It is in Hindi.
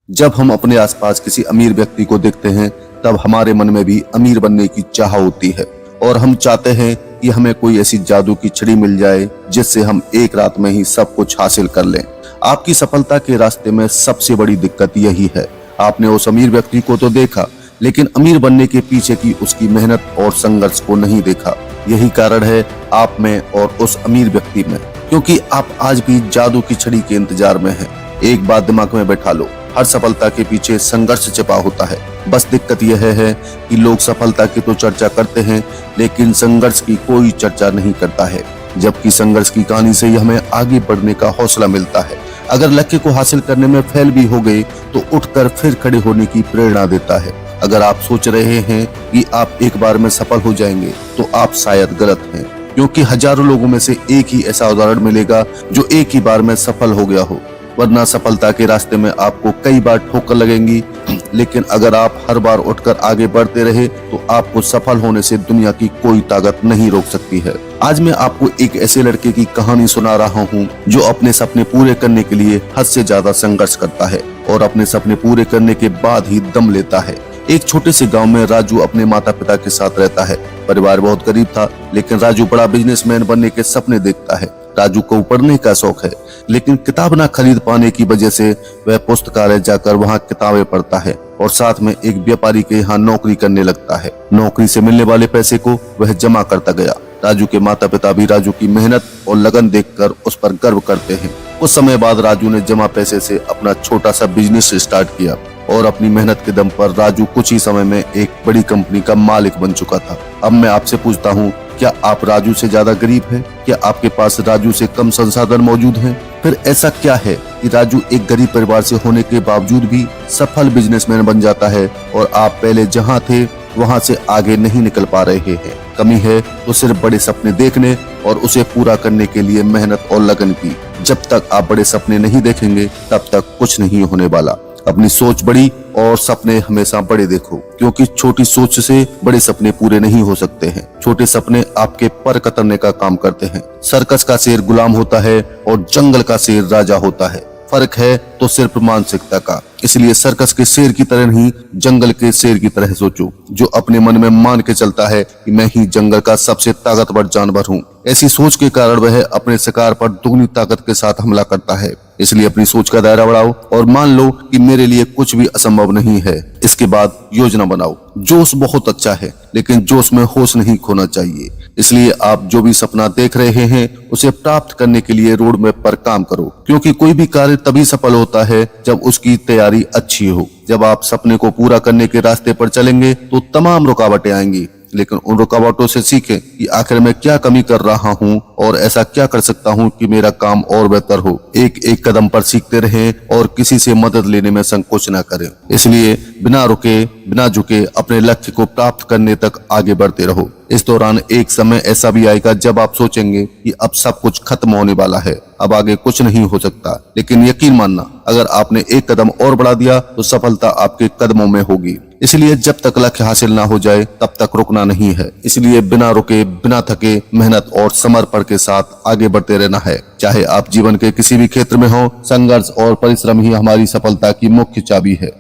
जब हम अपने आसपास किसी अमीर व्यक्ति को देखते हैं तब हमारे मन में भी अमीर बनने की चाह होती है और हम चाहते हैं कि हमें कोई ऐसी जादू की छड़ी मिल जाए जिससे हम एक रात में ही सब कुछ हासिल कर लें। आपकी सफलता के रास्ते में सबसे बड़ी दिक्कत यही है। आपने उस अमीर व्यक्ति को तो देखा, लेकिन अमीर बनने के पीछे की उसकी मेहनत और संघर्ष को नहीं देखा। यही कारण है आप में और उस अमीर व्यक्ति में, क्योंकि आप आज भी जादू की छड़ी के इंतजार में हैं। एक बात दिमाग में बैठा लो, हर सफलता के पीछे संघर्ष छिपा होता है। बस दिक्कत यह है कि लोग सफलता की तो चर्चा करते हैं, लेकिन संघर्ष की कोई चर्चा नहीं करता है। जबकि संघर्ष की कहानी से ही हमें आगे बढ़ने का हौसला मिलता है। अगर लक्ष्य को हासिल करने में फेल भी हो गए तो उठकर फिर खड़े होने की प्रेरणा देता है। अगर आप सोच रहे हैं कि आप एक बार में सफल हो जाएंगे तो आप शायद गलत हैं, क्योंकि हजारों लोगों में से एक ही ऐसा उदाहरण मिलेगा जो एक ही बार में सफल हो गया हो। वरना सफलता के रास्ते में आपको कई बार ठोकर लगेंगी, लेकिन अगर आप हर बार उठकर आगे बढ़ते रहे तो आपको सफल होने से दुनिया की कोई ताकत नहीं रोक सकती है। आज मैं आपको एक ऐसे लड़के की कहानी सुना रहा हूँ जो अपने सपने पूरे करने के लिए हद से ज्यादा संघर्ष करता है और अपने सपने पूरे करने के बाद ही दम लेता है। एक छोटे से गांव में राजू अपने माता पिता के साथ रहता है। परिवार बहुत गरीब था, लेकिन राजू बड़ा बिजनेसमैन बनने के सपने देखता है। राजू को पढ़ने का शौक है, लेकिन किताब ना खरीद पाने की वजह से वह पुस्तकालय जाकर वहां किताबें पढ़ता है और साथ में एक व्यापारी के यहाँ नौकरी करने लगता है। नौकरी से मिलने वाले पैसे को वह जमा करता गया। राजू के माता पिता भी राजू की मेहनत और लगन देखकर उस पर गर्व करते हैं। कुछ समय बाद राजू ने जमा पैसे से अपना छोटा सा बिजनेस स्टार्ट किया और अपनी मेहनत के दम पर राजू कुछ ही समय में एक बड़ी कंपनी का मालिक बन चुका था। अब मैं आपसे पूछता हूँ, क्या आप राजू से ज्यादा गरीब हैं? क्या आपके पास राजू से कम संसाधन मौजूद हैं? फिर ऐसा क्या है कि राजू एक गरीब परिवार से होने के बावजूद भी सफल बिजनेसमैन बन जाता है और आप पहले जहां थे वहां से आगे नहीं निकल पा रहे हैं? कमी है तो सिर्फ बड़े सपने देखने और उसे पूरा करने के लिए मेहनत और लगन की। जब तक आप बड़े सपने नहीं देखेंगे तब तक कुछ नहीं होने वाला। अपनी सोच बड़ी और सपने हमेशा बड़े देखो, क्योंकि छोटी सोच से बड़े सपने पूरे नहीं हो सकते हैं। छोटे सपने आपके पर कतरने का काम करते हैं। सर्कस का शेर गुलाम होता है और जंगल का शेर राजा होता है। फर्क है तो सिर्फ मानसिकता का। इसलिए सर्कस के शेर की तरह नहीं, जंगल के शेर की तरह सोचो, जो अपने मन में मान के चलता है कि मैं ही जंगल का सबसे ताकतवर जानवर हूँ। ऐसी सोच के कारण वह अपने शिकार पर दुगनी ताकत के साथ हमला करता है। इसलिए अपनी सोच का दायरा बढ़ाओ और मान लो कि मेरे लिए कुछ भी असंभव नहीं है। इसके बाद योजना बनाओ। जोश बहुत अच्छा है, लेकिन जोश में होश नहीं खोना चाहिए। इसलिए आप जो भी सपना देख रहे हैं उसे प्राप्त करने के लिए रोड मैप पर काम करो, क्योंकि कोई भी कार्य तभी सफल होता है जब उसकी तैयारी अच्छी हो। जब आप सपने को पूरा करने के रास्ते पर चलेंगे तो तमाम रुकावटें आएंगी, लेकिन उन रुकावटों से सीखें कि आखिर मैं क्या कमी कर रहा हूँ और ऐसा क्या कर सकता हूँ कि मेरा काम और बेहतर हो। एक एक कदम पर सीखते रहें और किसी से मदद लेने में संकोच न करें। इसलिए बिना रुके बिना झुके अपने लक्ष्य को प्राप्त करने तक आगे बढ़ते रहो। इस दौरान एक समय ऐसा भी आएगा जब आप सोचेंगे कि अब सब कुछ खत्म होने वाला है, अब आगे कुछ नहीं हो सकता। लेकिन यकीन मानना, अगर आपने एक कदम और बढ़ा दिया तो सफलता आपके कदमों में होगी। इसलिए जब तक लक्ष्य हासिल ना हो जाए तब तक रुकना नहीं है। इसलिए बिना रुके बिना थके मेहनत और समर्पण के साथ आगे बढ़ते रहना है। चाहे आप जीवन के किसी भी क्षेत्र में हो, संघर्ष और परिश्रम ही हमारी सफलता की मुख्य चाबी है।